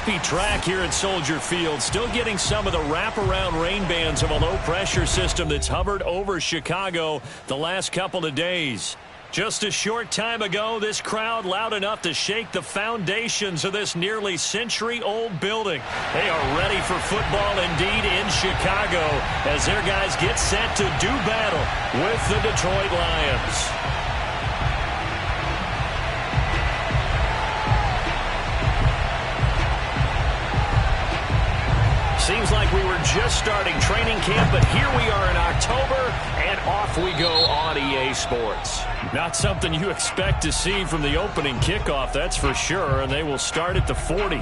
bumpy track here at Soldier Field. Still getting some of the wraparound rain bands of a low-pressure system that's hovered over Chicago the last couple of days. Just a short time ago, this crowd loud enough to shake the foundations of this nearly century-old building. They are ready for football indeed in Chicago as their guys get set to do battle with the Detroit Lions. Seems like we were just starting training camp, but here we are in October, and off we go on EA Sports. Not something you expect to see from the opening kickoff, that's for sure, and they will start at the 40.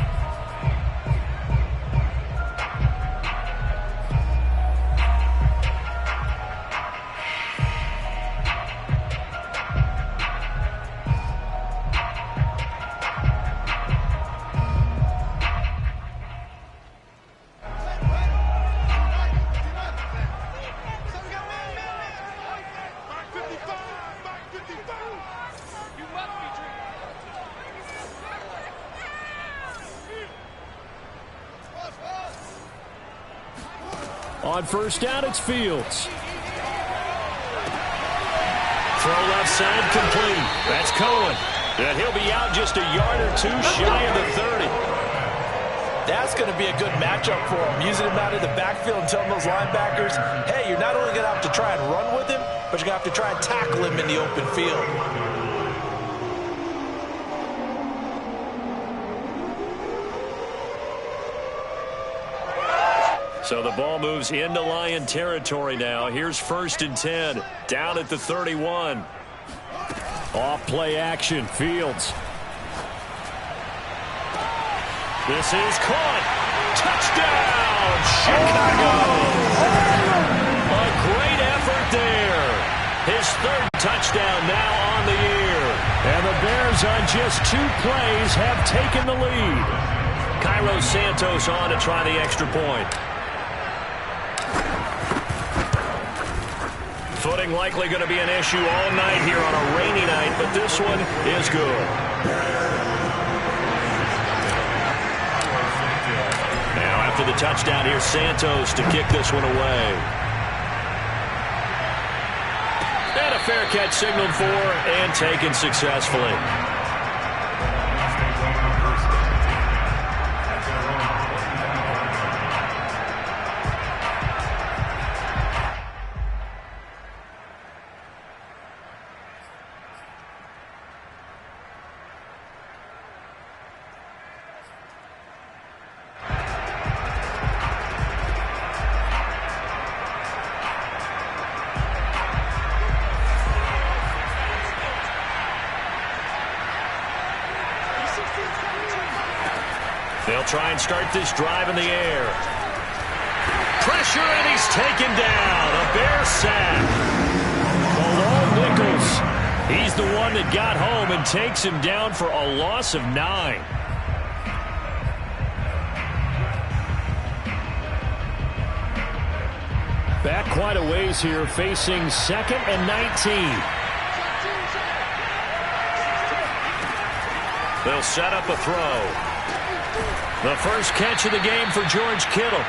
On first down, it's Fields. Throw left side complete. That's Cohen. And he'll be out just a yard or two shy of the 30. That's going to be a good matchup for him. Using him out of the backfield and telling those linebackers, hey, you're not only going to have to try and run with him, but you're going to have to try and tackle him in the open field. So the ball moves into Lion territory now. Here's 1st and 10, down at the 31. Off play action, Fields. This is caught. Touchdown, Chicago. A great effort there. His 3rd touchdown now on the year. And the Bears on just 2 plays have taken the lead. Cairo Santos on to try the extra point. Footing likely going to be an issue all night here on a rainy night, but this one is good. Now after the touchdown, here's Santos to kick this one away. And a fair catch signaled for and taken successfully. They'll try and start this drive in the air. Pressure, and he's taken down. A Bear sack. Malone Nichols. He's the one that got home and takes him down for a loss of 9. Back quite a ways here, facing 2nd and 19. They'll set up a throw. The first catch of the game for George Kittle.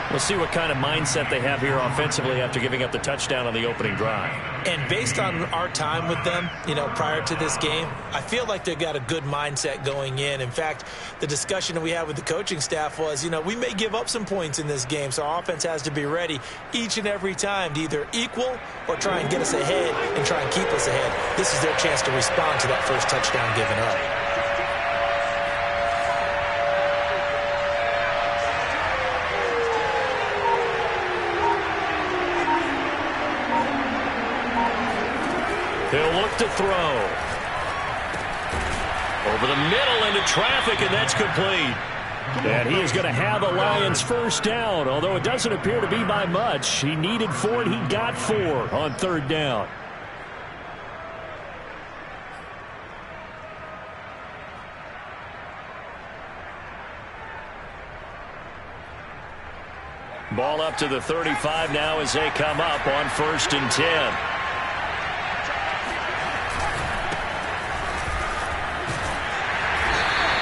We'll see what kind of mindset they have here offensively after giving up the touchdown on the opening drive. And based on our time with them, prior to this game, I feel like they've got a good mindset going in. In fact, the discussion that we had with the coaching staff was, we may give up some points in this game, so our offense has to be ready each and every time to either equal or try and get us ahead and try and keep us ahead. This is their chance to respond to that first touchdown given up. He'll look to throw. Over the middle into traffic, and that's complete. And he is going to have the Lions first down, although it doesn't appear to be by much. He needed 4, and he got 4 on 3rd down. Ball up to the 35 now as they come up on 1st and 10.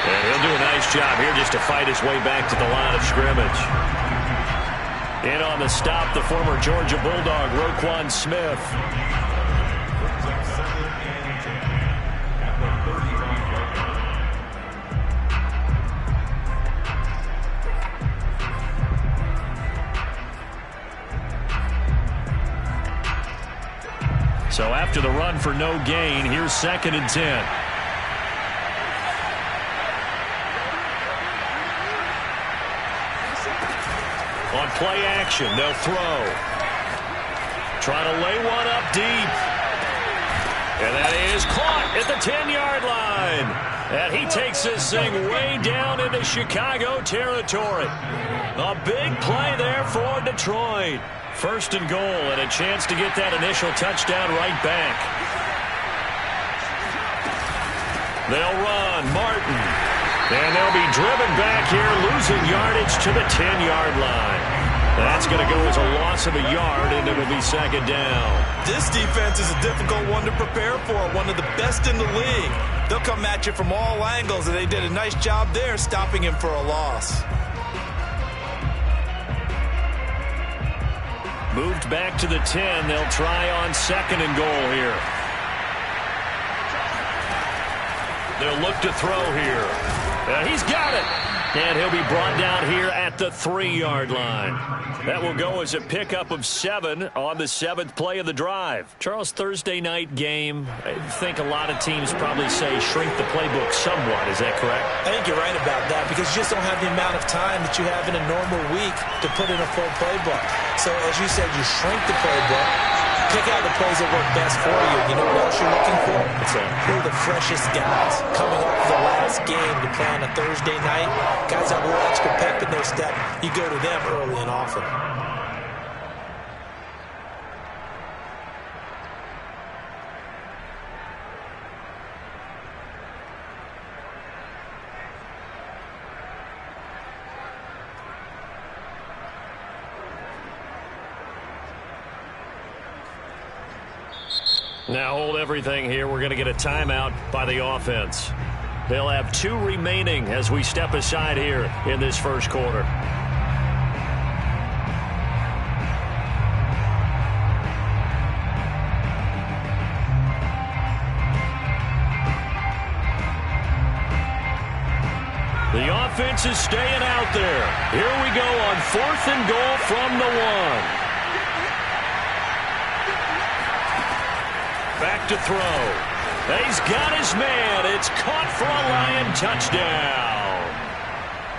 And he'll He'll do a nice job here just to fight his way back to the line of scrimmage. In on the stop, the former Georgia Bulldog, Roquan Smith. So after the run for no gain, here's 2nd and 10. On play action, they'll throw. Trying to lay one up deep. And that is caught at the 10-yard line. And he takes this thing way down into Chicago territory. A big play there for Detroit. 1st and goal and a chance to get that initial touchdown right back. They'll run. Martin. And they'll be driven back here, losing yardage to the 10-yard line. That's going to go as a loss of a yard, and it'll be 2nd down. This defense is a difficult one to prepare for, one of the best in the league. They'll come at you from all angles, and they did a nice job there stopping him for a loss. Moved back to the 10. They'll try on 2nd and goal here. They'll look to throw here. He's got it. And he'll be brought down here at the 3-yard line. That will go as a pickup of 7 on the 7th play of the drive. Charles, Thursday night game, I think a lot of teams probably say shrink the playbook somewhat. Is that correct? I think you're right about that because you just don't have the amount of time that you have in a normal week to put in a full playbook. So as you said, you shrink the playbook, pick out the plays that work best for you. You know what else you're looking for? Who are the freshest guys coming off the last game to play on a Thursday night? Guys have a little extra pep in their step. You go to them early and often. Now hold everything here. We're going to get a timeout by the offense. They'll have 2 remaining as we step aside here in this first quarter. The offense is staying out there. Here we go on 4th and goal from the 1. Back to throw. He's got his man. It's caught for a Lion touchdown.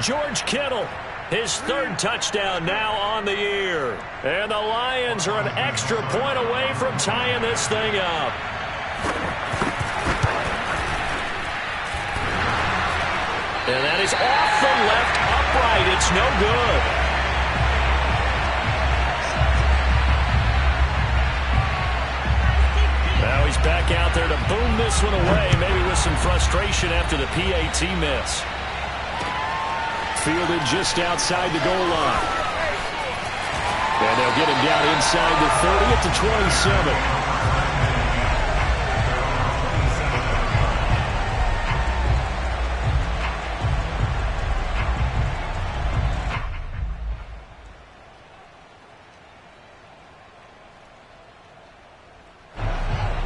George Kittle, his 3rd touchdown now on the year. And the Lions are an extra point away from tying this thing up. And that is off the left upright. It's no good. Now he's back out there to boom this one away, maybe with some frustration after the PAT miss. Fielded just outside the goal line. And they'll get him down inside the 30 at the 27.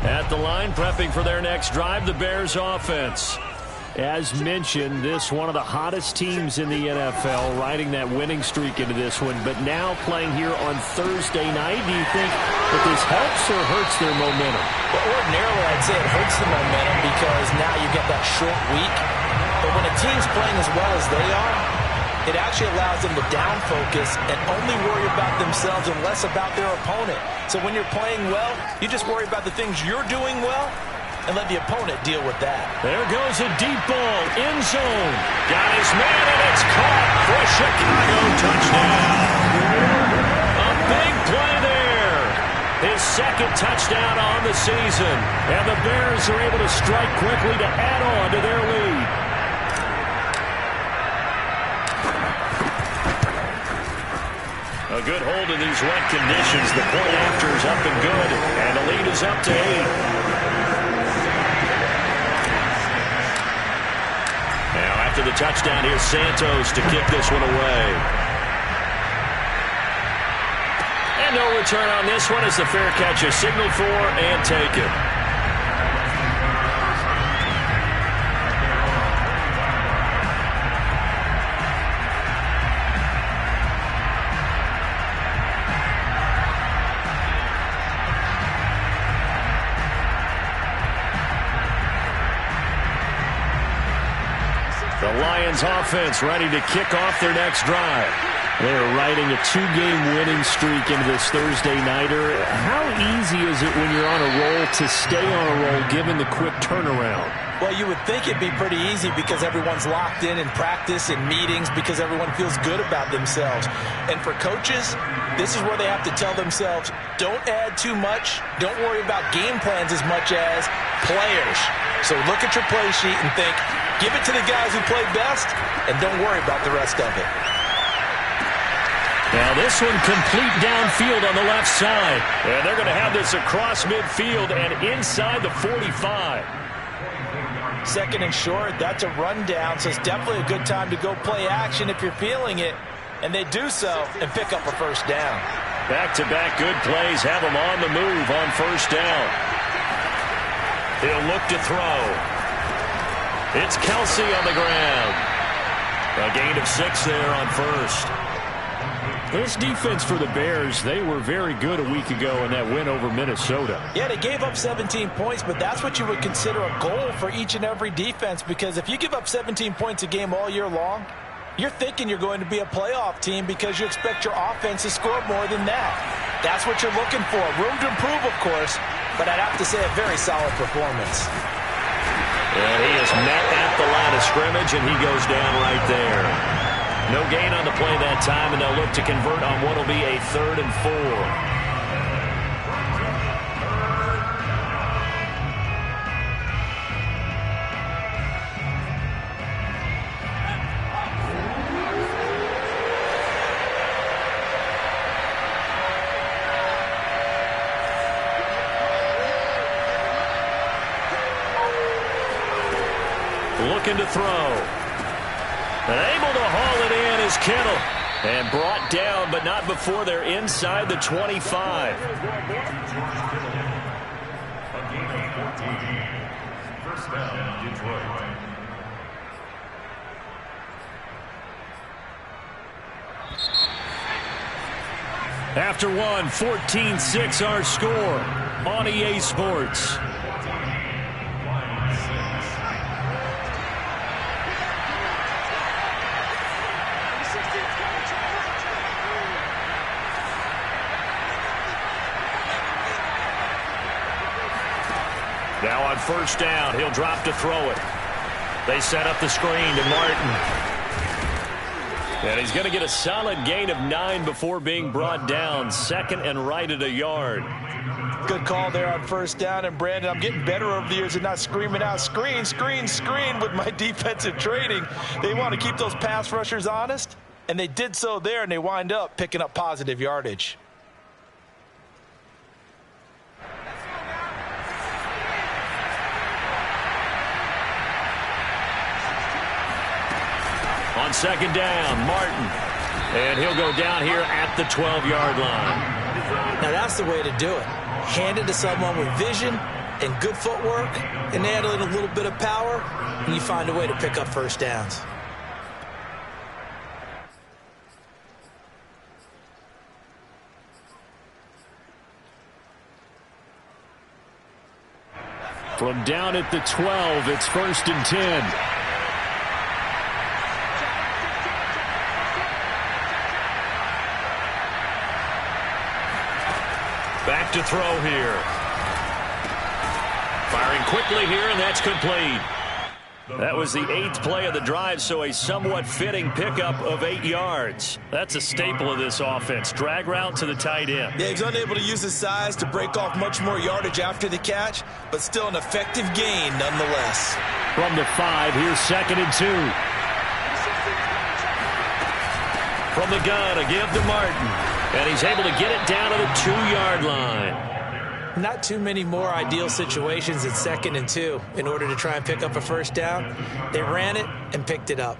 At the line, prepping for their next drive, the Bears offense. As mentioned, this one of the hottest teams in the NFL, riding that winning streak into this one, but now playing here on Thursday night. Do you think that this helps or hurts their momentum? Well, ordinarily, I'd say it hurts the momentum because now you get that short week. But when a team's playing as well as they are, it actually allows them to down focus and only worry about themselves and less about their opponent. So when you're playing well, you just worry about the things you're doing well and let the opponent deal with that. There goes a deep ball, end zone. Got his man, and it's caught for a Chicago touchdown. A big play there. His 2nd touchdown on the season. And the Bears are able to strike quickly to add on to their lead. A good hold in these wet conditions. The point after is up and good. And the lead is up to 8. Now after the touchdown. Here's Santos to kick this one away. And no return on this one as the fair catch is signaled for and taken. The Lions offense ready to kick off their next drive. They're riding a 2-game winning streak into this Thursday nighter. How easy is it when you're on a roll to stay on a roll given the quick turnaround? Well, you would think it'd be pretty easy because everyone's locked in practice and meetings because everyone feels good about themselves. And for coaches, this is where they have to tell themselves, don't add too much. Don't worry about game plans as much as players. So look at your play sheet and think, give it to the guys who play best, and don't worry about the rest of it. Now this one complete downfield on the left side. And they're going to have this across midfield and inside the 45. Second and short, that's a rundown, so it's definitely a good time to go play action if you're feeling it. And they do so and pick up a first down. Back-to-back good plays have them on the move on first down. He'll look to throw. It's Kelsey on the ground. A gain of 6 there on first. This defense for the Bears, they were very good a week ago in that win over Minnesota. Yeah, they gave up 17 points, but that's what you would consider a goal for each and every defense, because if you give up 17 points a game all year long, you're thinking you're going to be a playoff team because you expect your offense to score more than that. That's what you're looking for. Room to improve, of course, but I'd have to say a very solid performance. And he is met at the line of scrimmage, and he goes down right there. No gain on the play that time, and they'll look to convert on what will be a 3rd and 4. Looking to throw. And able to haul it in is Kittle. And brought down, but not before they're inside the 25. First down, Detroit. After one, 14-6 our score on EA Sports. Now on first down, he'll drop to throw it. They set up the screen to Martin. And he's going to get a solid gain of 9 before being brought down. 2nd and right at a yard. Good call there on first down. And, Brandon, I'm getting better over the years at not screaming out, screen, screen, screen with my defensive training. They want to keep those pass rushers honest, and they did so there, and they wind up picking up positive yardage. On second down, Martin. And he'll go down here at the 12-yard line. Now that's the way to do it. Hand it to someone with vision and good footwork, and add in a little bit of power, and you find a way to pick up first downs. From down at the 12, it's 1st and 10. Back to throw here. Firing quickly here, and that's complete. That was the 8th play of the drive, so a somewhat fitting pickup of 8 yards. That's a staple of this offense. Drag route to the tight end. Yeah, he's unable to use his size to break off much more yardage after the catch, but still an effective gain nonetheless. From the 5, here's 2nd and 2. From the gun, a give to Martin. And he's able to get it down to the 2-yard line. Not too many more ideal situations at 2nd and 2 in order to try and pick up a first down. They ran it and picked it up.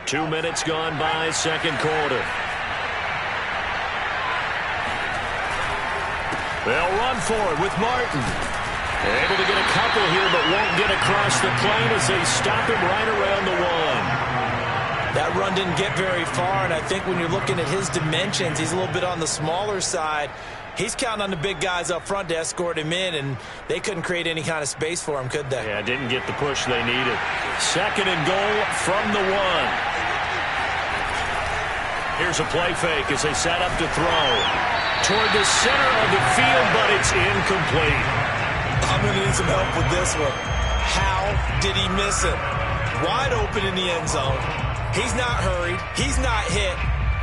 Two minutes gone by, second quarter. They'll run for it with Martin. Able to get a couple here, but won't get across the plane as they stop him right around the 1. That run didn't get very far, and I think when you're looking at his dimensions, he's a little bit on the smaller side. He's counting on the big guys up front to escort him in, and they couldn't create any kind of space for him, could they? Yeah, didn't get the push they needed. 2nd and goal from the 1. Here's a play fake as they set up to throw. Toward the center of the field, but it's incomplete. I'm going to need some help with this one. How did he miss it? Wide open in the end zone. He's not hurried. He's not hit.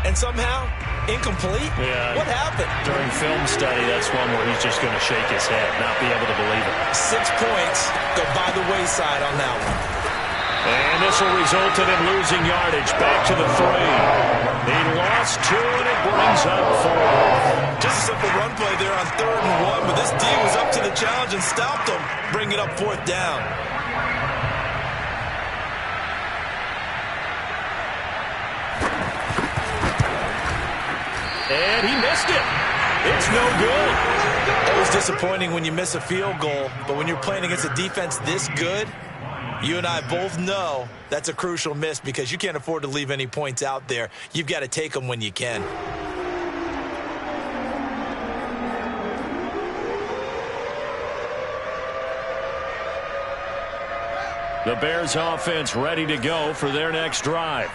And somehow, incomplete? Yeah. What happened? During film study, that's one where he's just going to shake his head, not be able to believe it. 6 points go by the wayside on that one. And this will result in him losing yardage. Back to the 3. He lost 2, and it brings up 4. Just a simple run play there on 3rd and 1, but this D was up to the challenge and stopped him, bringing up 4th down. And he missed it. It's no good. Always disappointing when you miss a field goal, but when you're playing against a defense this good, you and I both know that's a crucial miss because you can't afford to leave any points out there. You've got to take them when you can. The Bears offense ready to go for their next drive.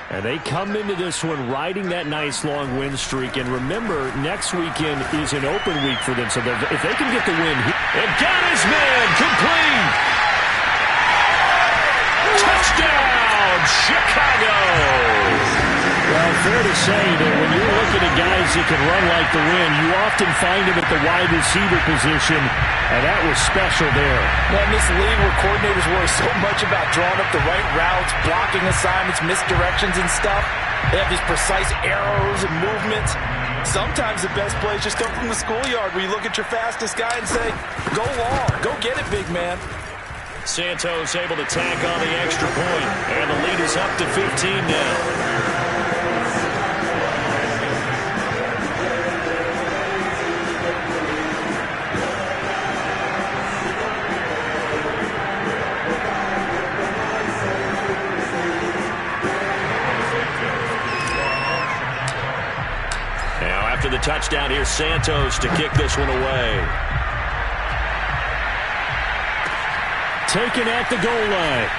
And they come into this one riding that nice long win streak. And remember, next weekend is an open week for them. So if they can get the win, and got his man complete. Touchdown, Chicago. Well, fair to say that when you're looking at guys that can run like the wind, you often find them at the wide receiver position, and that was special there. Well, in this league where coordinators worry so much about drawing up the right routes, blocking assignments, misdirections and stuff, they have these precise arrows and movements. Sometimes the best plays just come from the schoolyard where you look at your fastest guy and say, go long, go get it, big man. Santos able to tack on the extra point, and the lead is up to 15 now. Now after the touchdown, here's Santos to kick this one away. Taken at the goal line.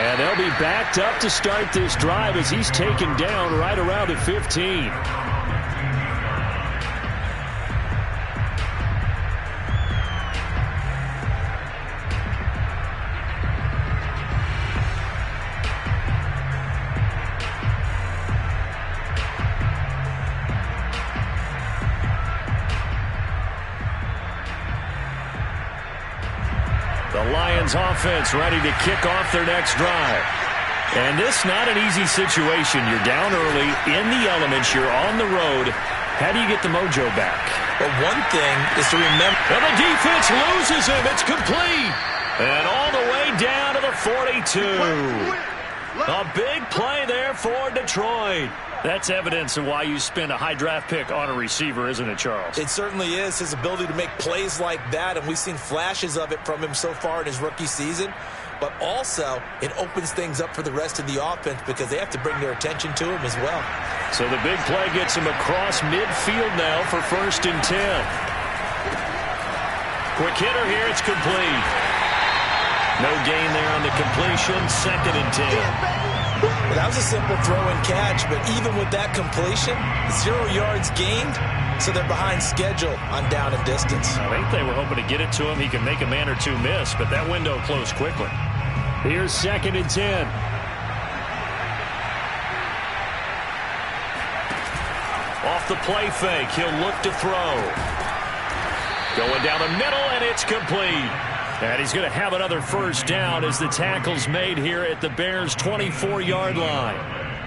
And they'll be backed up to start this drive as he's taken down right around the 15. The Lions offense ready to kick off their next drive. And this not an easy situation. You're down early, in the elements, you're on the road. How do you get the mojo back? Well, one thing is to remember. And the defense loses him. It's complete. And all the way down to the 42. A big play there for Detroit. That's evidence of why you spend a high draft pick on a receiver, isn't it, Charles? It certainly is, his ability to make plays like that, and we've seen flashes of it from him so far in his rookie season. But also, it opens things up for the rest of the offense because they have to bring their attention to him as well. So the big play gets him across midfield now for 1st and 10. Quick hitter here, it's complete. No gain there on the completion, 2nd and 10. Well, that was a simple throw and catch, but even with that completion, 0 yards gained, so they're behind schedule on down and distance. I think they were hoping to get it to him. He can make a man or two miss, but that window closed quickly. Here's 2nd and 10. Off the play fake, he'll look to throw. Going down the middle, and it's complete. And he's going to have another first down as the tackle's made here at the Bears' 24-yard line.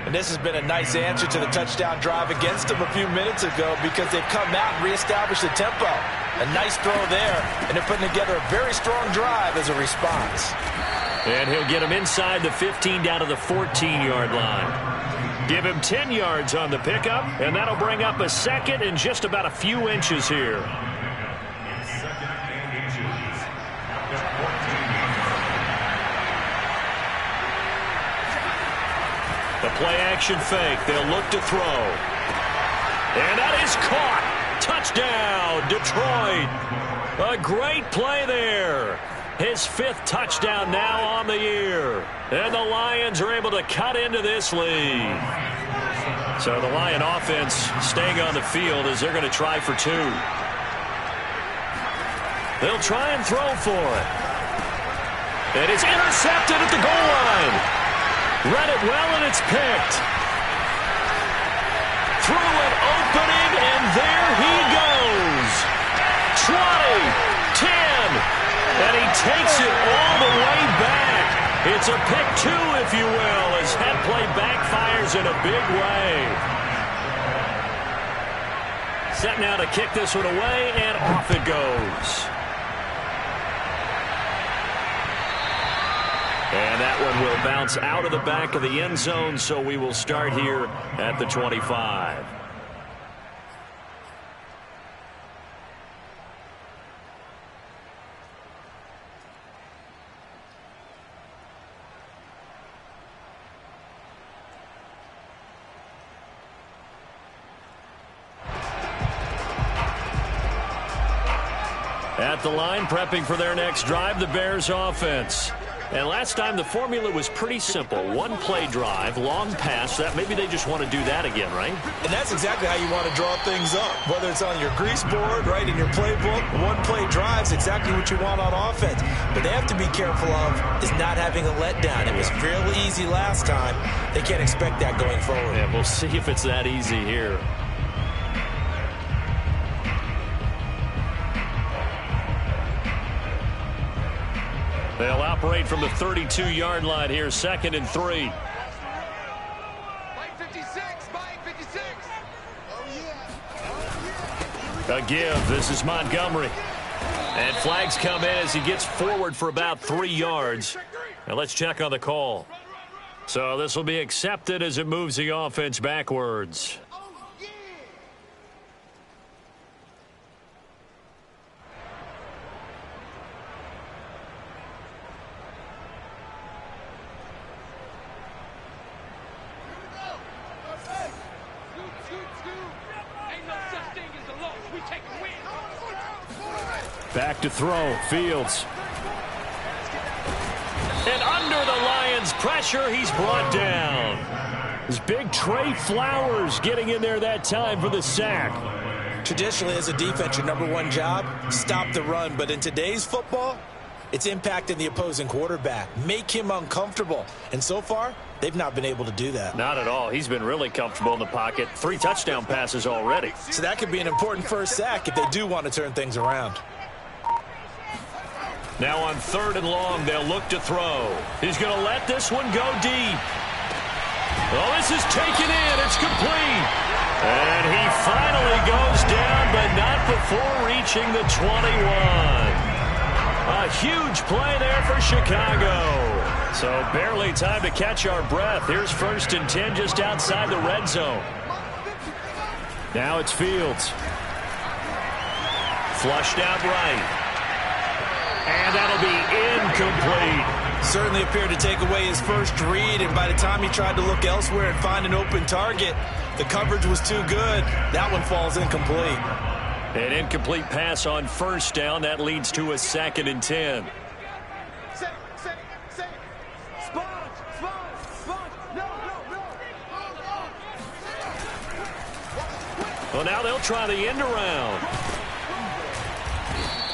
And this has been a nice answer to the touchdown drive against them a few minutes ago because they've come out and reestablished the tempo. A nice throw there, and they're putting together a very strong drive as a response. And he'll get him inside the 15 down to the 14-yard line. Give him 10 yards on the pickup, and that'll bring up a second and just about a few inches here. The play-action fake. They'll look to throw. And that is caught. Touchdown, Detroit. A great play there. His 5th touchdown now on the year. And the Lions are able to cut into this lead. So the Lion offense staying on the field as they're going to try for 2. They'll try and throw for it. And it's intercepted at the goal line. Read it well, and it's picked. Through an opening, and there he goes. 20, 10, and he takes it all the way back. It's a pick 2, if you will, as that play backfires in a big way. Set now to kick this one away, and off it goes. And that one will bounce out of the back of the end zone, so we will start here at the 25. At the line, prepping for their next drive, the Bears offense. And last time, the formula was pretty simple. One play drive, long pass. That maybe they just want to do that again, right? And that's exactly how you want to draw things up. Whether it's on your grease board, right, in your playbook, one play drive's exactly what you want on offense. But they have to be careful of is not having a letdown. It was real easy last time. They can't expect that going forward. Yeah, we'll see if it's that easy here. They'll operate from the 32-yard line here, 2nd and 3. Mike 56, Mike 56. A give. This is Montgomery. And flags come in as he gets forward for about 3 yards. Now let's check on the call. So this will be accepted as it moves the offense backwards. Back to throw. Fields. And under the Lions' pressure, he's brought down. This big Trey Flowers getting in there that time for the sack. Traditionally, as a defense, your number one job, stop the run. But in today's football, it's impacting the opposing quarterback. Make him uncomfortable. And so far, they've not been able to do that. Not at all. He's been really comfortable in the pocket. 3 touchdown passes already. So that could be an important first sack if they do want to turn things around. Now on 3rd and long, they'll look to throw. He's going to let this one go deep. Oh, this is taken in. It's complete. And he finally goes down, but not before reaching the 21. A huge play there for Chicago. So barely time to catch our breath. Here's 1st and 10 just outside the red zone. Now it's Fields. Flushed out right. And that'll be incomplete. Certainly appeared to take away his first read, and by the time he tried to look elsewhere and find an open target, the coverage was too good. That one falls incomplete. An incomplete pass on 1st down. That leads to a 2nd and 10. Well, now they'll try the end around.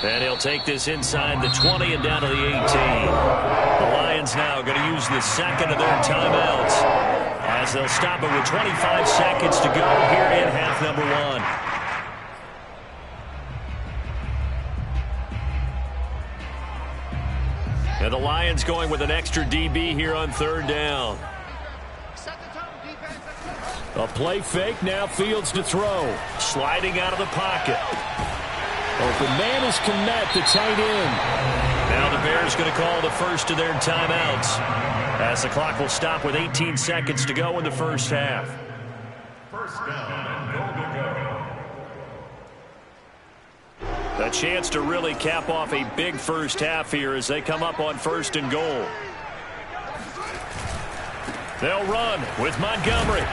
And he'll take this inside the 20 and down to the 18. The Lions now going to use the 2nd of their timeouts as they'll stop it with 25 seconds to go here in half number 1. the Lions going with an extra DB here on third down. A play fake, now Fields to throw. Sliding out of the pocket. Open man is Kmet, the tight end. Now the Bears going to call the first of their timeouts, as the clock will stop with 18 seconds to go in the first half. First down and goal to go. A chance to really cap off a big first half here as they come up on first and goal. They'll run with Montgomery.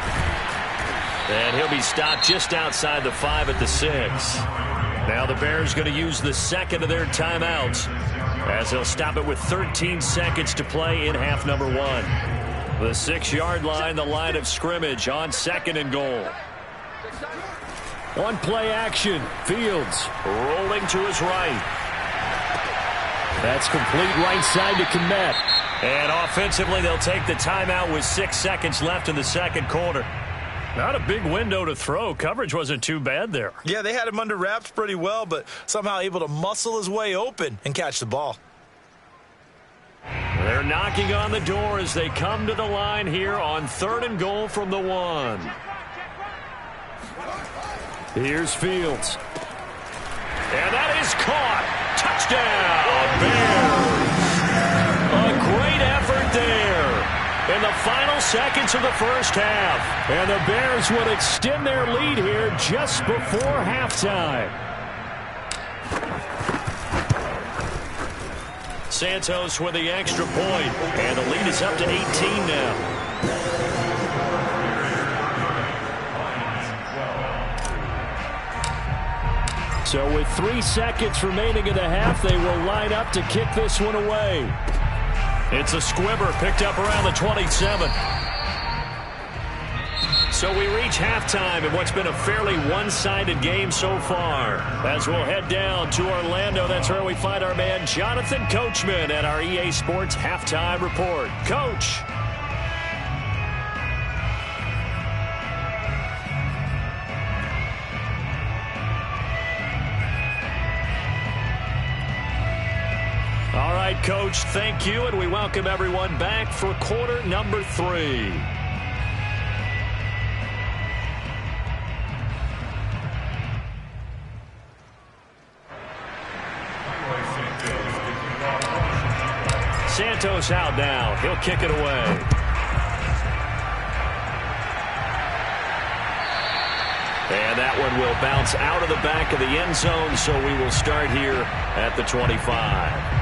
And he'll be stopped just outside the 5 at the 6. Now the Bears going to use the second of their timeouts, as they'll stop it with 13 seconds to play in half number 1. The 6-yard line, the line of scrimmage on second and goal. On play action, Fields rolling to his right. That's complete right side to Kmet. And offensively, they'll take the timeout with 6 seconds left in the second quarter. Not a big window to throw. Coverage wasn't too bad there. Yeah, they had him under wraps pretty well, but somehow able to muscle his way open and catch the ball. They're knocking on the door as they come to the line here on third and goal from the 1. Here's Fields. And that is caught. Touchdown, Bears. A great effort there in the final seconds of the first half. And the Bears would extend their lead here just before halftime. Santos with the extra point, and the lead is up to 18 now. So with 3 seconds remaining in the half, they will line up to kick this one away. It's a squibber picked up around the 27. So we reach halftime in what's been a fairly one-sided game so far. As we'll head down to Orlando, that's where we find our man Jonathan Coachman at our EA Sports Halftime Report. Coach. All right, Coach, thank you, and we welcome everyone back for quarter number 3. Santos out now. He'll kick it away. And that one will bounce out of the back of the end zone, so we will start here at the 25.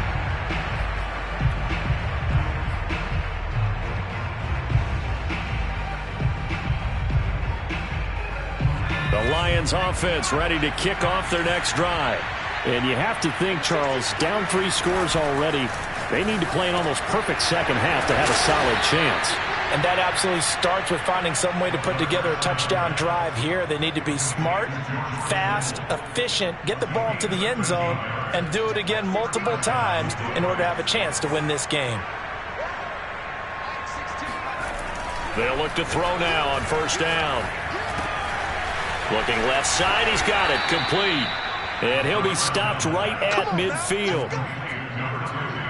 The Lions offense ready to kick off their next drive. And you have to think, Charles, down 3 scores already. They need to play an almost perfect second half to have a solid chance. And that absolutely starts with finding some way to put together a touchdown drive here. They need to be smart, fast, efficient, get the ball to the end zone, and do it again multiple times in order to have a chance to win this game. They'll look to throw now on first down. Looking left side, he's got it, complete. And he'll be stopped right at midfield.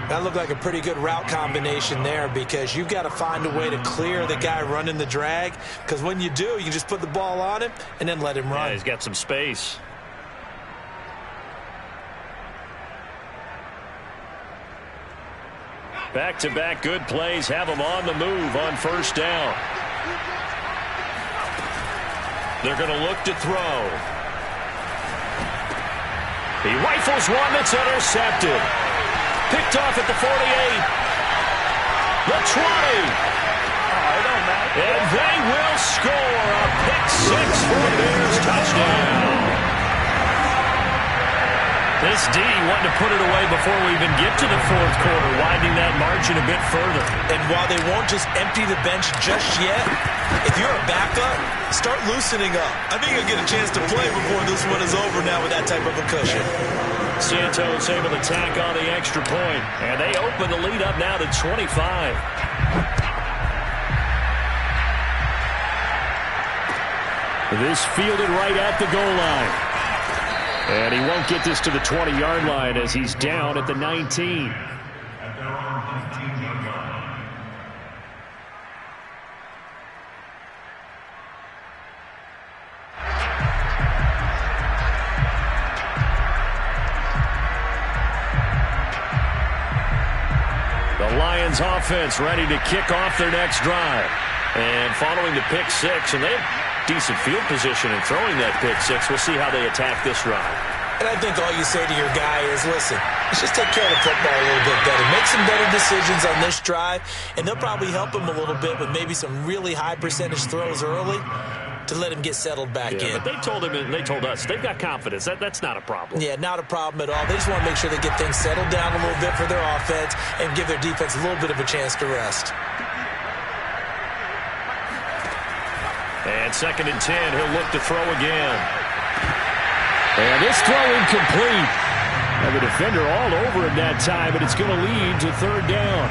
That looked like a pretty good route combination there, because you've got to find a way to clear the guy running the drag, because when you do, you can just put the ball on him and then let him run. Yeah, he's got some space. Back-to-back good plays have him on the move on first down. They're going to look to throw. He rifles one that's intercepted. Picked off at the 48. The 20. And they will score a pick-6 for the Bears touchdown. This D wanted to put it away before we even get to the fourth quarter, widening that margin a bit further. And while they won't just empty the bench just yet, if you're a backup, start loosening up. I think you'll get a chance to play before this one is over now with that type of a cushion. Santos able to tack on the extra point, and they open the lead up now to 25. This fielded right at the goal line. And he won't get this to the 20-yard line as he's down at the 19. Lions offense ready to kick off their next drive. And following the pick six, and they have decent field position in throwing that pick six. We'll see how they attack this drive. And I think all you say to your guy is, listen, let's just take care of the football a little bit better. Make some better decisions on this drive, and they'll probably help him a little bit with maybe some really high percentage throws early to let him get settled back in. But they told him and they told us they've got confidence. That's not a problem. Yeah, not a problem at all. They just want to make sure they get things settled down a little bit for their offense and give their defense a little bit of a chance to rest. And 2nd and 10, he'll look to throw again. And this throw incomplete. And the defender all over him that time, but it's going to lead to 3rd down.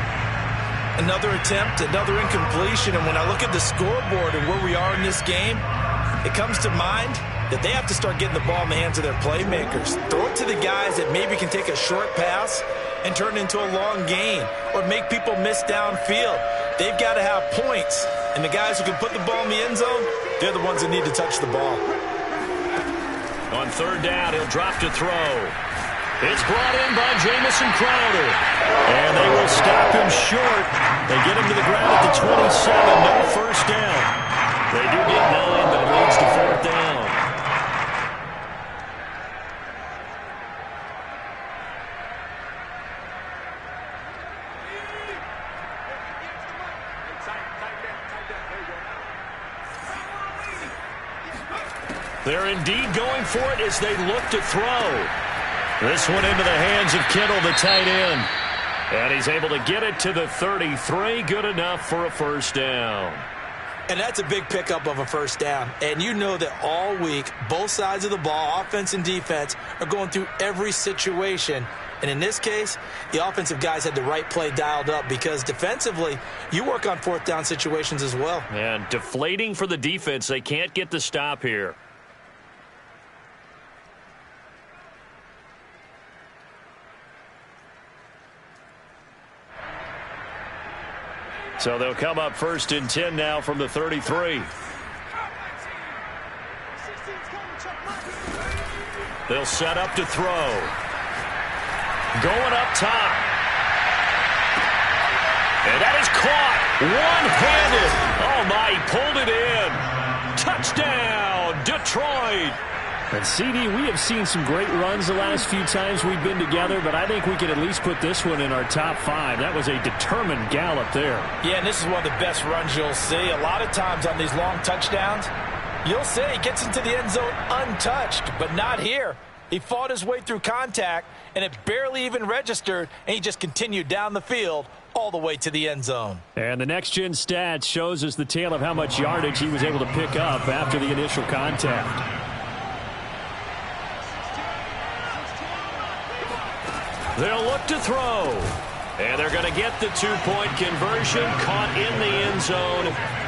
Another attempt, another incompletion, and when I look at the scoreboard and where we are in this game, it comes to mind that they have to start getting the ball in the hands of their playmakers. Throw it to the guys that maybe can take a short pass and turn it into a long gain or make people miss downfield. They've got to have points, and the guys who can put the ball in the end zone, they're the ones that need to touch the ball. On 3rd down, he'll drop to throw. It's brought in by Jamison Crowder. And they will stop him short. They get him to the ground at the 27. No first down. They do get 9, but it leads to 4th down. They're indeed going for it as they look to throw. This one into the hands of Kittle, the tight end. And he's able to get it to the 33. Good enough for a first down. And that's a big pickup of a first down. And you know that all week, both sides of the ball, offense and defense, are going through every situation. And in this case, the offensive guys had the right play dialed up because defensively, you work on 4th down situations as well. And deflating for the defense. They can't get the stop here. So they'll come up 1st and 10 now from the 33. They'll set up to throw. Going up top. And that is caught. One-handed. Oh, my, he pulled it in. Touchdown, Detroit. And, CD, we have seen some great runs the last few times we've been together, but I think we can at least put this one in our top 5. That was a determined gallop there. Yeah, and this is one of the best runs you'll see. A lot of times on these long touchdowns, you'll see he gets into the end zone untouched, but not here. He fought his way through contact, and it barely even registered, and he just continued down the field all the way to the end zone. And the next-gen stats shows us the tale of how much yardage he was able to pick up after the initial contact. They'll look to throw. And they're going to get the 2-point conversion, caught in the end zone.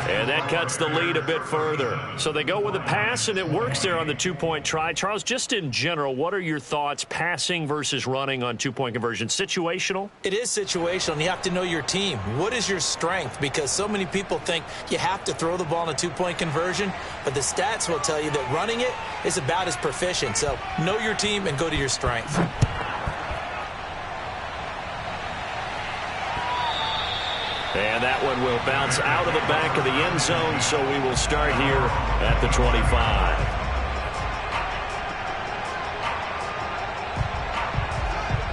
And that cuts the lead a bit further. So they go with a pass, and it works there on the 2-point try. Charles, just in general, what are your thoughts passing versus running on 2-point conversion? Situational? It is situational, and you have to know your team. What is your strength? Because so many people think you have to throw the ball in a 2-point conversion, but the stats will tell you that running it is about as proficient. So know your team and go to your strength. And that one will bounce out of the back of the end zone, so we will start here at the 25.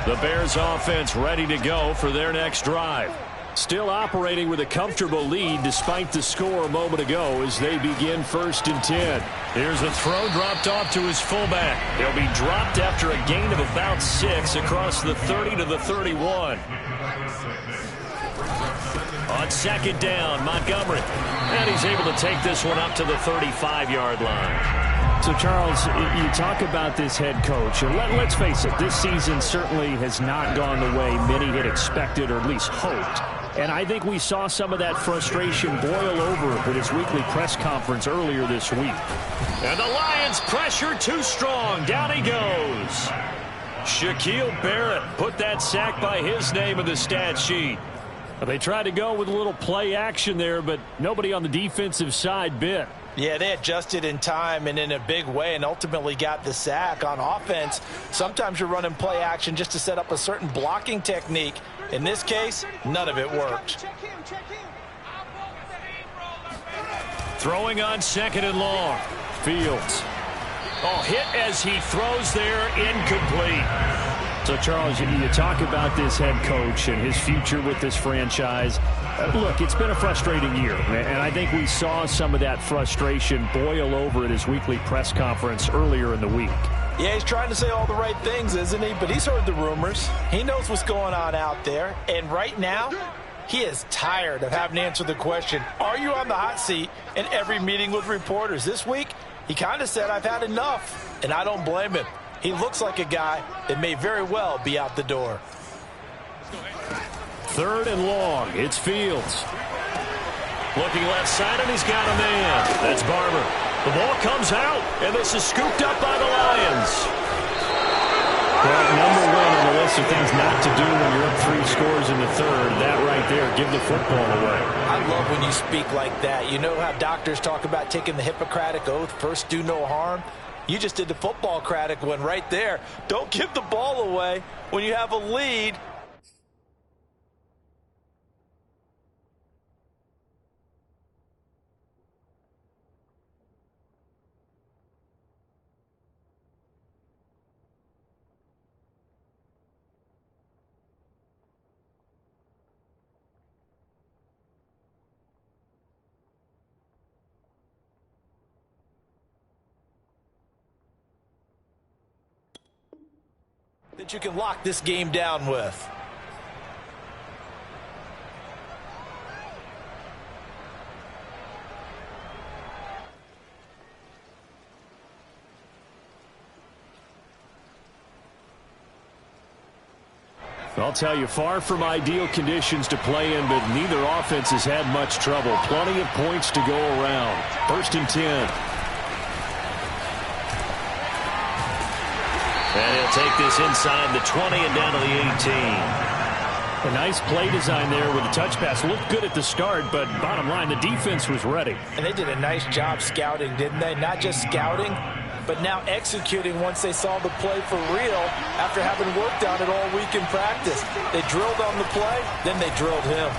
The Bears offense ready to go for their next drive. Still operating with a comfortable lead despite the score a moment ago as they begin 1st and 10. Here's a throw dropped off to his fullback. He'll be dropped after a gain of about 6 across the 30 to the 31. On 2nd down, Montgomery. And he's able to take this one up to the 35-yard line. So, Charles, you talk about this head coach, and let's face it, this season certainly has not gone the way many had expected or at least hoped. And I think we saw some of that frustration boil over with his weekly press conference earlier this week. And the Lions pressure too strong. Down he goes. Shaquille Barrett put that sack by his name in the stat sheet. They tried to go with a little play action there, but nobody on the defensive side bit. Yeah, they adjusted in time and in a big way and ultimately got the sack. On offense, sometimes you're running play action just to set up a certain blocking technique. In this case, none of it worked. Throwing on 2nd and long. Fields. Oh, hit as he throws there, incomplete. So, Charles, you talk about this head coach and his future with this franchise. Look, it's been a frustrating year, and I think we saw some of that frustration boil over at his weekly press conference earlier in the week. Yeah, he's trying to say all the right things, isn't he? But he's heard the rumors. He knows what's going on out there. And right now, he is tired of having to answer the question, are you on the hot seat in every meeting with reporters? This week, he kind of said, I've had enough, and I don't blame him. He looks like a guy that may very well be out the door. 3rd and long. It's Fields. Looking left side, and he's got a man. That's Barber. The ball comes out, and this is scooped up by the Lions. Well, number one on the list of things not to do when you're up 3 scores in the 3rd, that right there, give the football away. I love when you speak like that. You know how doctors talk about taking the Hippocratic Oath, first do no harm? You just did the football-cratic one right there. Don't give the ball away when you have a lead. That you can lock this game down with. I'll tell you, far from ideal conditions to play in, but neither offense has had much trouble. Plenty of points to go around. 1st and 10. And he'll take this inside the 20 and down to the 18. A nice play design there with the touch pass. Looked good at the start, but bottom line, the defense was ready. And they did a nice job scouting, didn't they? Not just scouting, but now executing once they saw the play for real after having worked on it all week in practice. They drilled on the play, then they drilled him.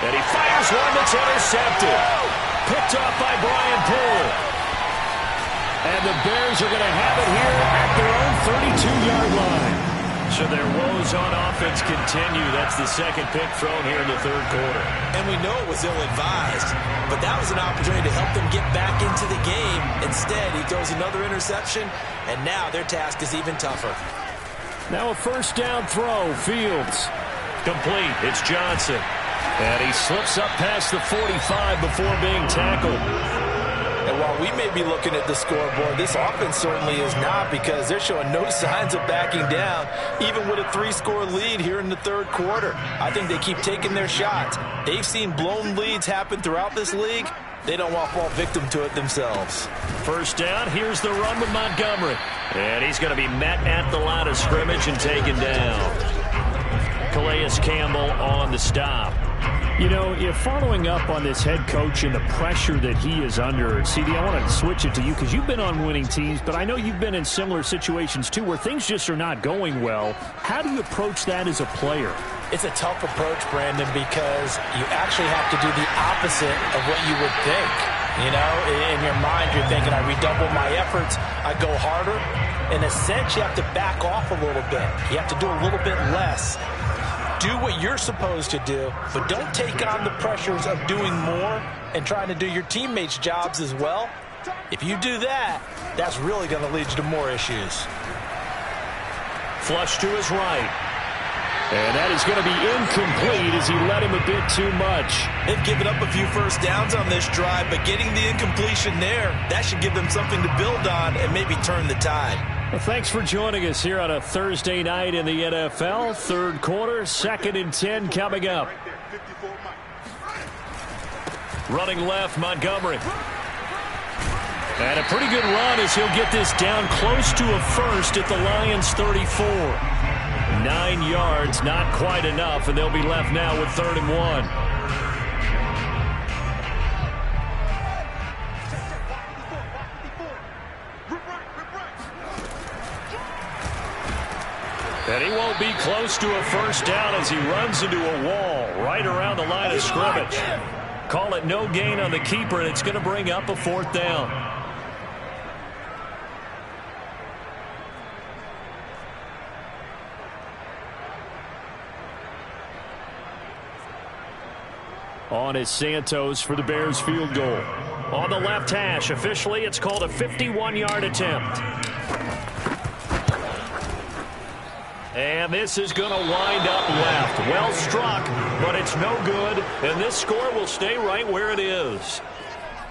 And he fires one that's intercepted. Picked off by Brian Poole. And the Bears are going to have it here at their own 32-yard line. So their woes on offense continue. That's the 2nd pick thrown here in the 3rd quarter. And we know it was ill-advised, but that was an opportunity to help them get back into the game. Instead, he throws another interception, and now their task is even tougher. Now a 1st down throw. Fields. Complete. It's Johnson. And he slips up past the 45 before being tackled. And while we may be looking at the scoreboard, this offense certainly is not, because they're showing no signs of backing down, even with a 3-score lead here in the 3rd quarter. I think they keep taking their shots. They've seen blown leads happen throughout this league. They don't want to fall victim to it themselves. 1st down. Here's the run with Montgomery. And he's going to be met at the line of scrimmage and taken down. Calais Campbell on the stop. You know, you're following up on this head coach and the pressure that he is under. CD, I want to switch it to you because you've been on winning teams, but I know you've been in similar situations too where things just are not going well. How do you approach that as a player? It's a tough approach, Brandon, because you actually have to do the opposite of what you would think. You know, in your mind, you're thinking, I redouble my efforts, I go harder. In a sense, you have to back off a little bit. You have to do a little bit less. Do what you're supposed to do, but don't take on the pressures of doing more and trying to do your teammates' jobs as well. If you do that, that's really going to lead you to more issues. Flush to his right. And that is going to be incomplete as he led him a bit too much. They've given up a few 1st downs on this drive, but getting the incompletion there, that should give them something to build on and maybe turn the tide. Well, thanks for joining us here on a Thursday night in the NFL. 3rd quarter, 2nd and 10 coming up. Running left, Montgomery. And a pretty good run as he'll get this down close to a 1st at the Lions' 34. 9 yards, not quite enough, and they'll be left now with 3rd and 1. And he won't be close to a first down as he runs into a wall right around the line of scrimmage. Call it no gain on the keeper, and it's going to bring up a fourth down. On is Santos for the Bears field goal. On the left hash, officially it's called a 51-yard attempt. And this is going to wind up left. Well struck, but it's no good, and this score will stay right where it is.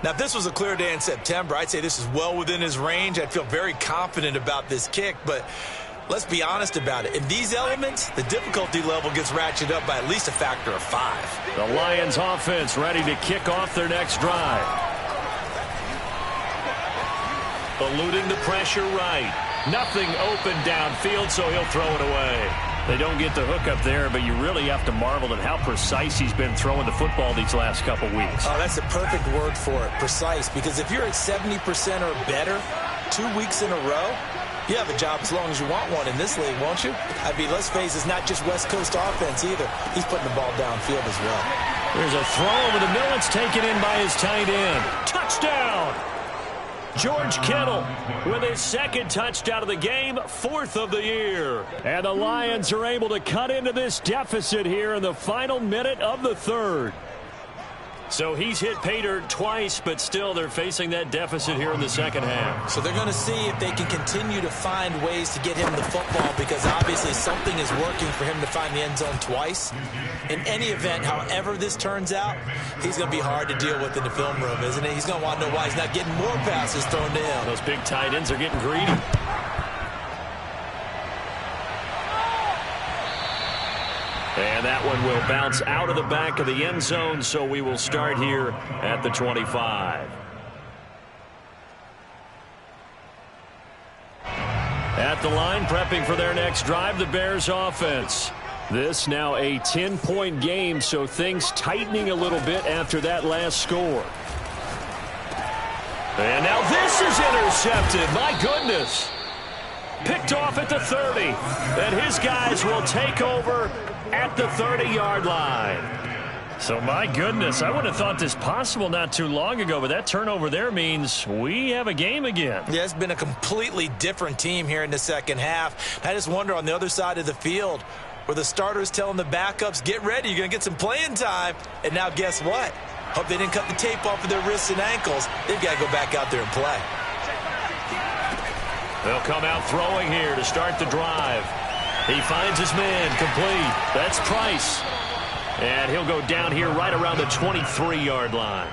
Now, if this was a clear day in September, I'd say this is well within his range. I'd feel very confident about this kick, but let's be honest about it. In these elements, the difficulty level gets ratcheted up by at least a factor of 5. The Lions offense ready to kick off their next drive. Eluding the pressure right. Nothing open downfield, so he'll throw it away. They don't get the hook up there, but you really have to marvel at how precise he's been throwing the football these last couple weeks. Oh, that's the perfect word for it, precise, because if you're at 70% or better 2 weeks in a row, you have a job as long as you want one in this league, won't you? I mean, let's face it, it's not just West Coast offense either. He's putting the ball downfield as well. There's a throw over the middle. It's taken in by his tight end. Touchdown! George Kittle with his second touchdown of the game, 4th of the year. And the Lions are able to cut into this deficit here in the final minute of the third. So he's hit pay dirt twice, but still they're facing that deficit here in the second half. So they're going to see if they can continue to find ways to get him the football, because obviously something is working for him to find the end zone twice. In any event, however this turns out, he's going to be hard to deal with in the film room, isn't he? He's going to want to know why he's not getting more passes thrown to him. Those big tight ends are getting greedy. And that one will bounce out of the back of the end zone, so we will start here at the 25. At the line, prepping for their next drive, the Bears offense. This now a 10-point game, so things tightening a little bit after that last score. And now this is intercepted. My goodness. Picked off at the 30. And his guys will take over at the 30-yard line. So, my goodness, I would have thought this possible not too long ago, but that turnover there means we have a game again. Yeah, it's been a completely different team here in the second half. I just wonder on the other side of the field where the starters telling the backups, get ready, you're going to get some playing time. And now guess what? Hope they didn't cut the tape off of their wrists and ankles. They've got to go back out there and play. They'll come out throwing here to start the drive. He finds his man complete. That's Price. And he'll go down here right around the 23-yard line.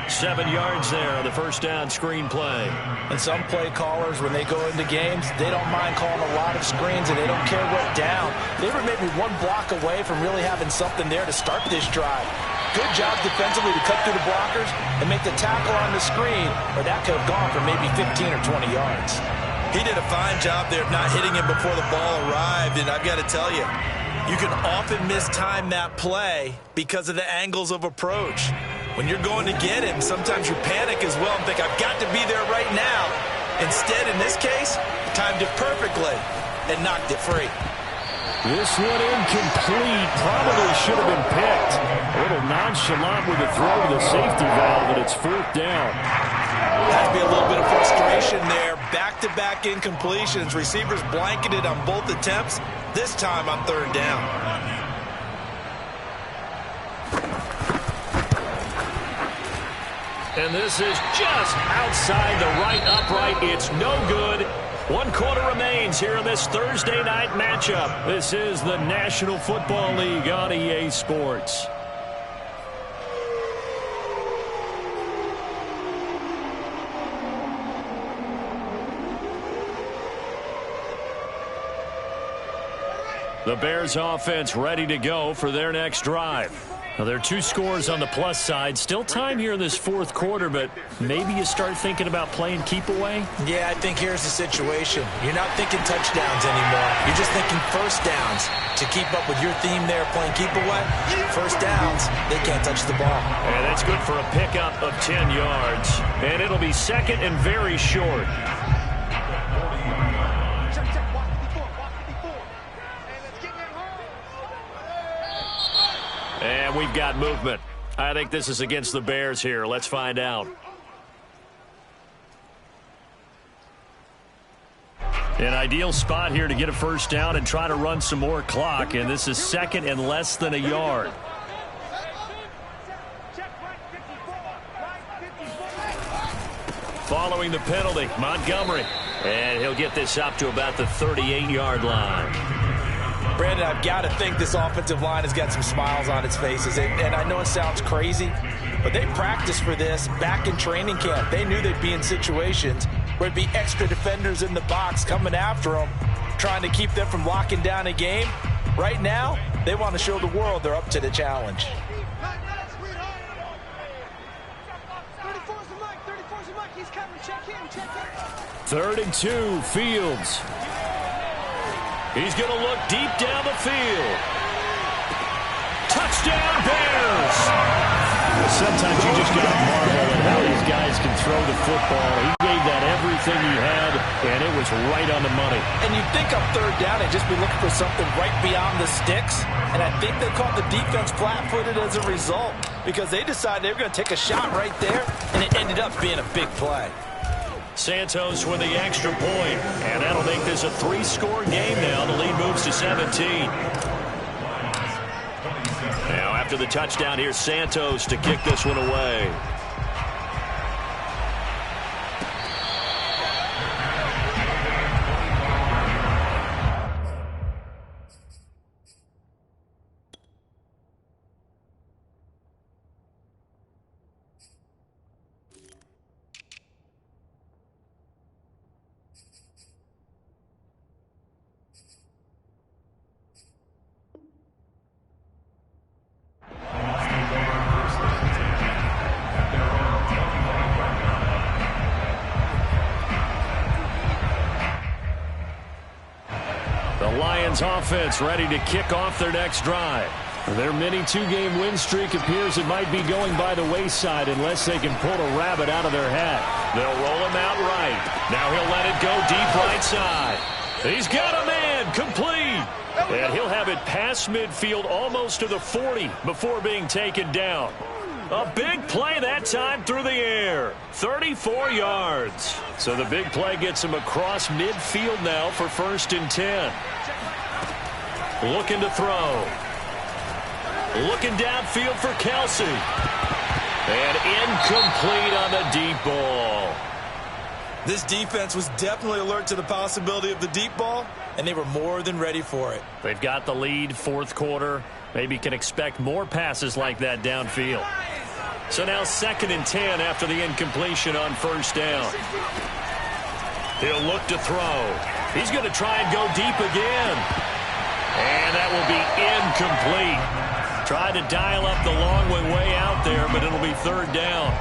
7 yards there on the first down screen play. And some play callers, when they go into games, they don't mind calling a lot of screens, and they don't care what down. They were maybe one block away from really having something there to start this drive. Good job defensively to cut through the blockers and make the tackle on the screen, or that could have gone for maybe 15 or 20 yards. He did a fine job there of not hitting him before the ball arrived, and I've got to tell you, you can often mistime that play because of the angles of approach. When you're going to get him, sometimes you panic as well and think, I've got to be there right now. Instead, in this case, timed it perfectly and knocked it free. This one incomplete. Probably should have been picked. A little nonchalant with the throw to the safety valve, but it's 4th down. Has to be a little bit of frustration there. Back-to-back incompletions. Receivers blanketed on both attempts. This time on 3rd down. And this is just outside the right upright. It's no good. 1 quarter remains here in this Thursday night matchup. This is the National Football League on EA Sports. The Bears offense ready to go for their next drive. Now, there are 2 scores on the plus side. Still time here in this 4th quarter, but maybe you start thinking about playing keep away? Yeah, I think here's the situation. You're not thinking touchdowns anymore. You're just thinking first downs. To keep up with your theme there, playing keep away, first downs, they can't touch the ball. And that's good for a pickup of 10 yards. And it'll be 2nd and very short. And we've got movement. I think this is against the Bears here. Let's find out. An ideal spot here to get a first down and try to run some more clock. And this is second and less than a yard. Following the penalty, Montgomery. And he'll get this up to about the 38-yard line. Brandon, I've got to think this offensive line has got some smiles on its faces. And I know it sounds crazy, but they practiced for this back in training camp. They knew they'd be in situations where it'd be extra defenders in the box coming after them, trying to keep them from locking down a game. Right now, they want to show the world they're up to the challenge. Third and 2, Fields. He's going to look deep down the field. Touchdown, Bears! Sometimes you just got to marvel at how these guys can throw the football. He gave that everything he had, and it was right on the money. And you'd think on third down, they'd just be looking for something right beyond the sticks. And I think they caught the defense flat-footed as a result because they decided they were going to take a shot right there, and it ended up being a big play. Santos with the extra point, and that'll make this a 3-score game now. The lead moves to 17. Now after the touchdown, here's Santos to kick this one away. Offense ready to kick off their next drive. Their mini 2-game win streak appears it might be going by the wayside unless they can pull a rabbit out of their hat. They'll roll him out right. Now he'll let it go deep right side. He's got a man complete. And he'll have it past midfield almost to the 40 before being taken down. A big play that time through the air. 34 yards. So the big play gets him across midfield now for 1st and 10. Looking to throw. Looking downfield for Kelsey. And incomplete on the deep ball. This defense was definitely alert to the possibility of the deep ball, and they were more than ready for it. They've got the lead, 4th quarter. Maybe can expect more passes like that downfield. So now 2nd and 10 after the incompletion on 1st down. He'll look to throw. He's going to try and go deep again. And that will be incomplete. Tried to dial up the long one way out there, but it'll be 3rd down.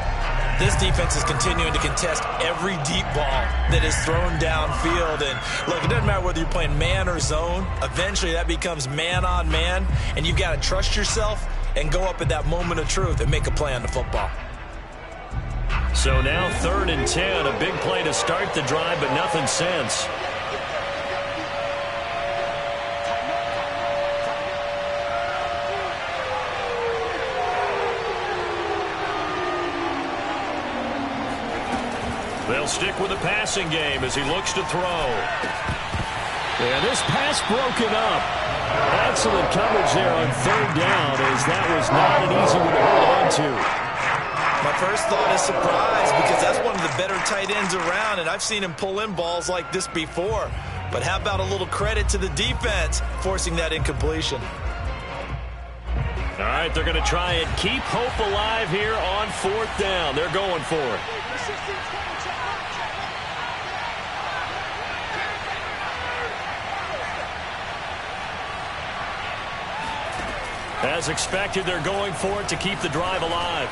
This defense is continuing to contest every deep ball that is thrown downfield. And look, it doesn't matter whether you're playing man or zone. Eventually that becomes man on man, and you've got to trust yourself and go up at that moment of truth and make a play on the football. So now 3rd and 10, a big play to start the drive, but nothing since. They'll stick with the passing game as he looks to throw. And this pass broken up. Excellent coverage there on 3rd down, as that was not an easy one to hold on to. My first thought is surprise, because that's one of the better tight ends around, and I've seen him pull in balls like this before. But how about a little credit to the defense forcing that incompletion? All right, they're going to try and keep hope alive here on 4th down. They're going for it. As expected, they're going for it to keep the drive alive.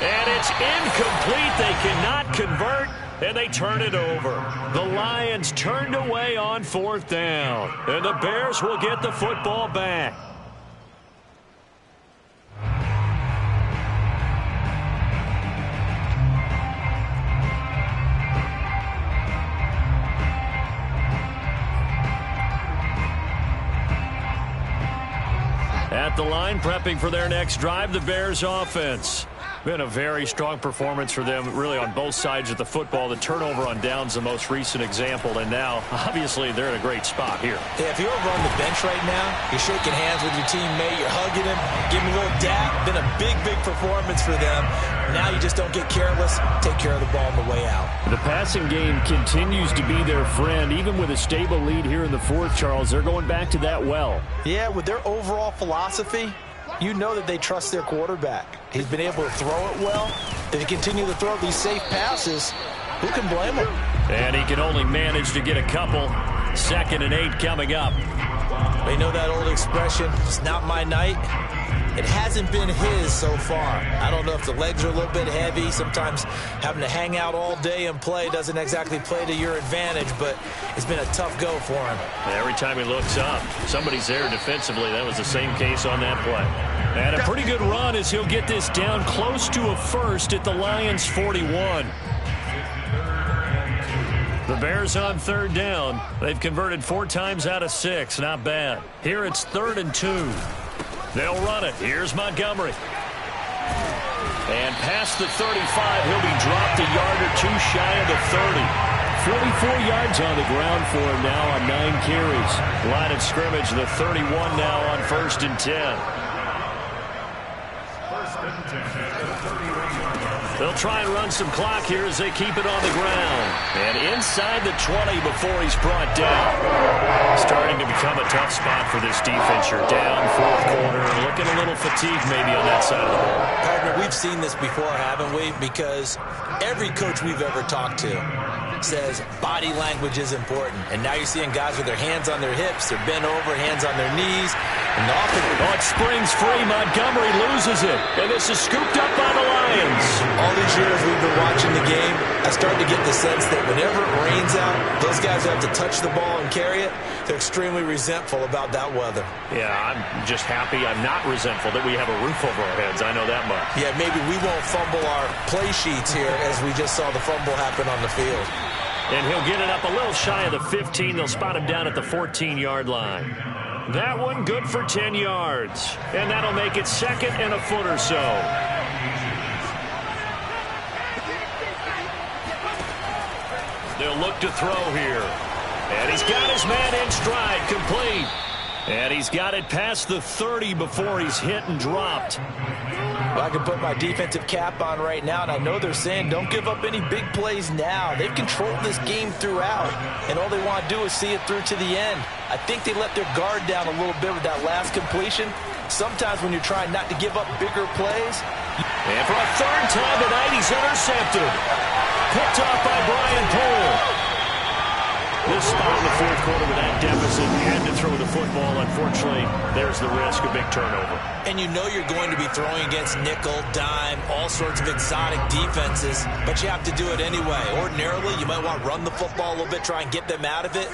And it's incomplete. They cannot convert, and they turn it over. The Lions turned away on 4th down, and the Bears will get the football back. at the line, prepping for their next drive, the Bears offense. Been a very strong performance for them, really, on both sides of the football. The turnover on downs, the most recent example, and now, obviously, they're in a great spot here. Yeah, if you're over on the bench right now, you're shaking hands with your teammate, you're hugging him, giving him a little dap. Been a big, big performance for them. Now you just don't get careless. Take care of the ball on the way out. The passing game continues to be their friend, even with a stable lead here in the fourth, Charles. They're going back to that well. Yeah, with their overall philosophy, you know that they trust their quarterback. He's been able to throw it well. If they continue to throw these safe passes, who can blame him? And he can only manage to get a couple. 2nd and 8 coming up. You know that old expression, it's not my night? It hasn't been his so far. I don't know if the legs are a little bit heavy. Sometimes having to hang out all day and play doesn't exactly play to your advantage, but it's been a tough go for him. Every time he looks up, somebody's there defensively. That was the same case on that play. And a pretty good run as he'll get this down close to a first at the Lions' 41. The Bears on 3rd down. They've converted 4 times out of 6. Not bad. Here it's 3rd and 2. They'll run it. Here's Montgomery. And past the 35, he'll be dropped a yard or 2 shy of the 30. 44 yards on the ground for him now on 9 carries. Line of scrimmage, the 31 now on 1st and 10. They'll try and run some clock here as they keep it on the ground. And inside the 20 before he's brought down. Starting to become a tough spot for this defense. You're down 4th quarter. Looking a little fatigued maybe on that side of the ball. Partner, we've seen this before, haven't we? Because every coach we've ever talked to says body language is important. And now you're seeing guys with their hands on their hips, they're bent over, hands on their knees. And it springs free. Montgomery loses it. And this is scooped up by the Lions. All these years we've been watching the game, I start to get the sense that whenever it rains out, those guys who have to touch the ball and carry it, they're extremely resentful about that weather. Yeah, I'm just happy I'm not resentful that we have a roof over our heads. I know that much. Yeah, maybe we won't fumble our play sheets here as we just saw the fumble happen on the field. And he'll get it up a little shy of the 15. They'll spot him down at the 14-yard line. That one good for 10 yards. And that'll make it 2nd and a foot or so. They'll look to throw here. And he's got his man in stride, complete. And he's got it past the 30 before he's hit and dropped. Well, I can put my defensive cap on right now, and I know they're saying don't give up any big plays now. They've controlled this game throughout, and all they want to do is see it through to the end. I think they let their guard down a little bit with that last completion. Sometimes when you're trying not to give up bigger plays. And for a 3rd time tonight, he's intercepted. Picked off by Brian Poole. This spot in the 4th quarter with that deficit, had to throw the football. Unfortunately, there's the risk of big turnover. And you know you're going to be throwing against nickel, dime, all sorts of exotic defenses, but you have to do it anyway. Ordinarily, you might want to run the football a little bit, try and get them out of it.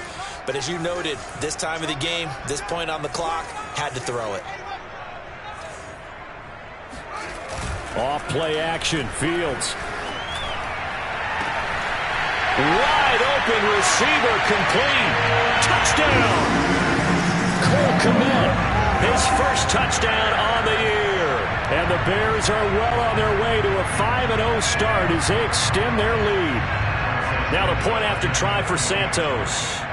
But as you noted, this time of the game, this point on the clock, had to throw it. Off play action, Fields. Wide open receiver, complete. Touchdown. Cole Kmet, his first touchdown on the year. And the Bears are well on their way to a 5-0 start as they extend their lead. Now the point after try for Santos.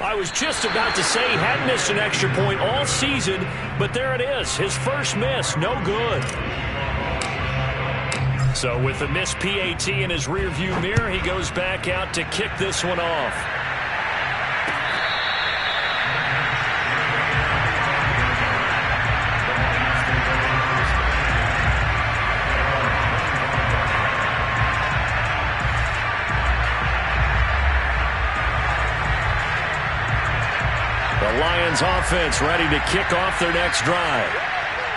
I was just about to say he hadn't missed an extra point all season, but there it is. His first miss, no good. So with the missed PAT in his rearview mirror, he goes back out to kick this one off. Lions offense ready to kick off their next drive.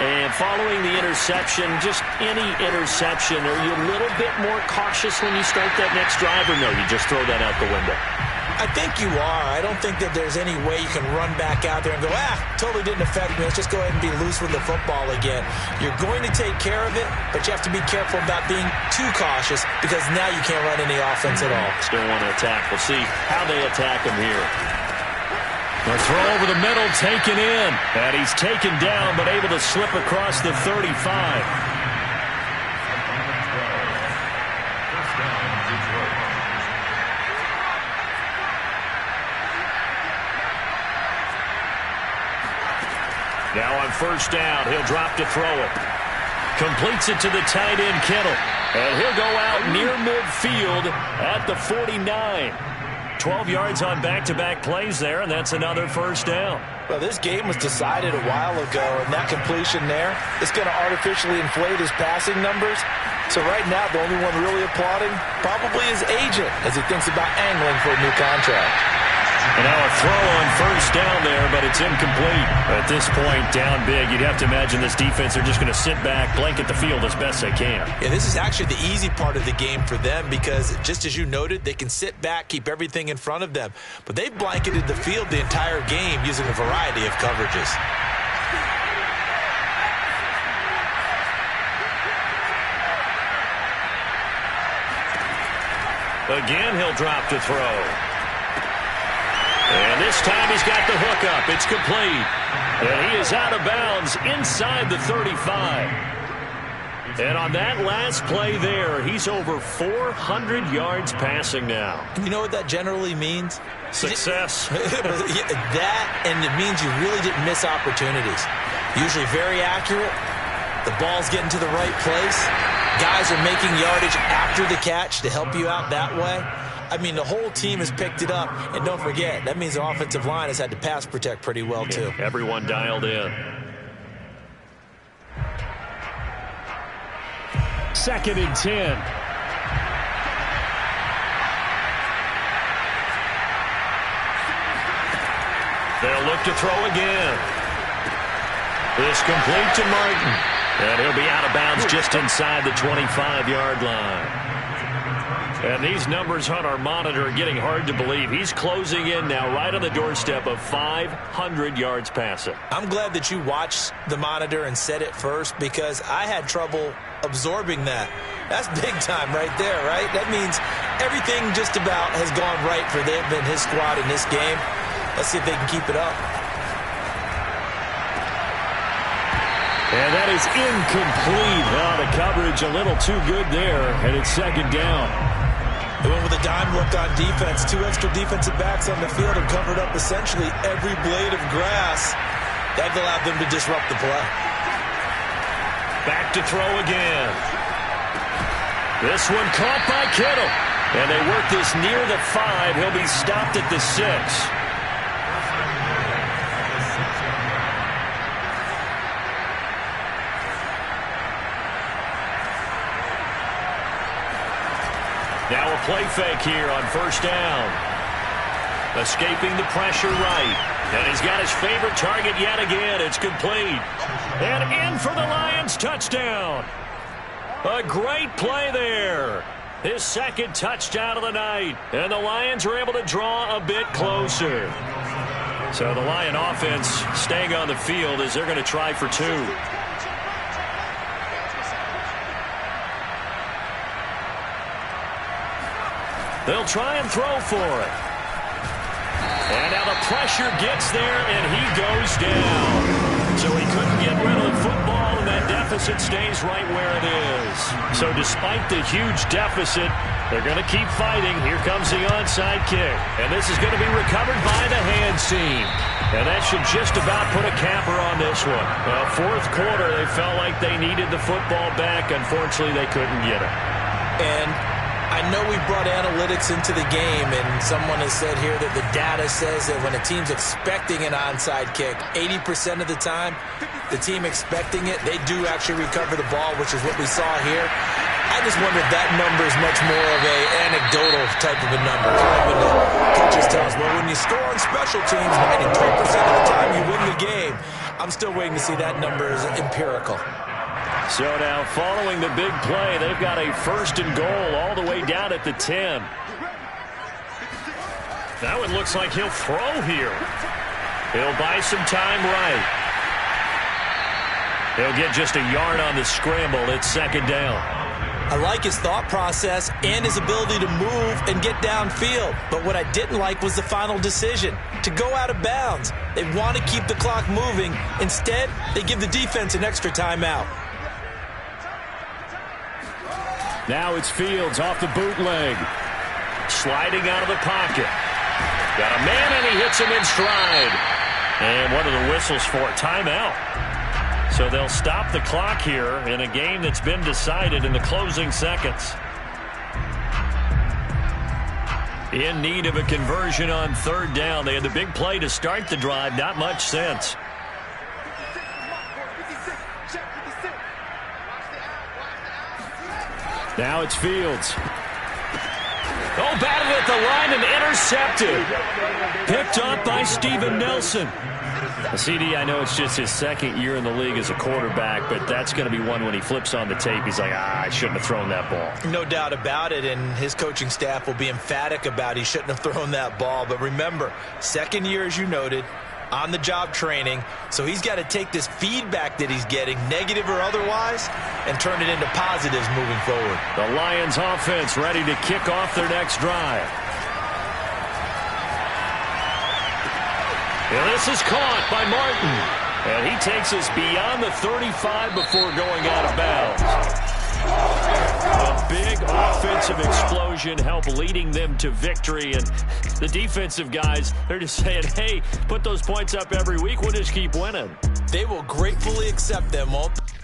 And following the interception, just any interception, are you a little bit more cautious when you start that next drive, or no, you just throw that out the window? I think you are. I don't think that there's any way you can run back out there and go, totally didn't affect me. Let's just go ahead and be loose with the football again. You're going to take care of it, but you have to be careful about being too cautious because now you can't run any offense at all. Still want to attack. We'll see how they attack him here. The throw over the middle, taken in. And he's taken down, but able to slip across the 35. Now on first down, he'll drop to throw it. Completes it to the tight end, Kittle. And he'll go out near midfield at the 49. 12 yards on back-to-back plays there, and that's another first down. Well, this game was decided a while ago, and that completion there is going to artificially inflate his passing numbers. So right now, the only one really applauding probably his agent as he thinks about angling for a new contract. And now a throw on first down there, but it's incomplete. At this point, down big, you'd have to imagine this defense, they're just going to sit back, blanket the field as best they can. Yeah, this is actually the easy part of the game for them because, just as you noted, they can sit back, keep everything in front of them. But they've blanketed the field the entire game using a variety of coverages. Again, he'll drop to throw. And this time he's got the hook up. It's complete. And he is out of bounds inside the 35. And on that last play there, he's over 400 yards passing now. You know what that generally means? Success. That, and it means you really didn't miss opportunities. Usually very accurate. The ball's getting to the right place. Guys are making yardage after the catch to help you out that way. I mean, the whole team has picked it up. And don't forget, that means the offensive line has had to pass protect pretty well, too. Everyone dialed in. Second and 10. They'll look to throw again. This complete to Martin. And he'll be out of bounds just inside the 25-yard line. And these numbers on our monitor are getting hard to believe. He's closing in now right on the doorstep of 500 yards passing. I'm glad that you watched the monitor and said it first because I had trouble absorbing that. That's big time right there, right? That means everything just about has gone right for them and his squad in this game. Let's see if they can keep it up. And that is incomplete. Well, the coverage a little too good there, and it's second down. They went with a dime look on defense. 2 extra defensive backs on the field and covered up essentially every blade of grass. That allowed them to disrupt the play. Back to throw again. This one caught by Kittle. And they work this near the 5. He'll be stopped at the 6. Now a play fake here on first down. Escaping the pressure right. And he's got his favorite target yet again. It's complete. And in for the Lions touchdown. A great play there. His second touchdown of the night. And the Lions are able to draw a bit closer. So the Lion offense staying on the field as they're going to try for 2. They'll try and throw for it. And now the pressure gets there, and he goes down. So he couldn't get rid of the football, and that deficit stays right where it is. So despite the huge deficit, they're going to keep fighting. Here comes the onside kick. And this is going to be recovered by the hands team. And that should just about put a capper on this one. Well, fourth quarter, they felt like they needed the football back. Unfortunately, they couldn't get it. And I know we brought analytics into the game, and someone has said here that the data says that when a team's expecting an onside kick, 80% of the time, the team expecting it, they do actually recover the ball, which is what we saw here. I just wonder if that number is much more of a anecdotal type of a number. Kind of when the coaches tell us, well, when you score on special teams, 93% of the time you win the game. I'm still waiting to see that number as empirical. So now following the big play, they've got a first and goal all the way down at the 10. That one looks like he'll throw here. He'll buy some time right. He'll get just a yard on the scramble. It's second down. I like his thought process and his ability to move and get downfield. But what I didn't like was the final decision, to go out of bounds. They want to keep the clock moving. Instead, they give the defense an extra timeout. Now it's Fields off the bootleg. Sliding out of the pocket. Got a man, and he hits him in stride. And what are the whistles for? Timeout. So they'll stop the clock here in a game that's been decided in the closing seconds. In need of a conversion on third down. They had the big play to start the drive. Not much sense. Now it's Fields. Oh, batted at the line and intercepted. Picked up by Steven Nelson. CD, I know it's just his second year in the league as a quarterback, but that's going to be one when he flips on the tape. He's like, I shouldn't have thrown that ball. No doubt about it, and his coaching staff will be emphatic about he shouldn't have thrown that ball. But remember, second year, as you noted, on-the-job training, so he's got to take this feedback that he's getting, negative or otherwise, and turn it into positives moving forward. The Lions offense ready to kick off their next drive. And this is caught by Martin. And he takes us beyond the 35 before going out of bounds. A big offensive explosion helped leading them to victory. And the defensive guys, they're just saying, hey, put those points up every week. We'll just keep winning. They will gratefully accept them, won't they?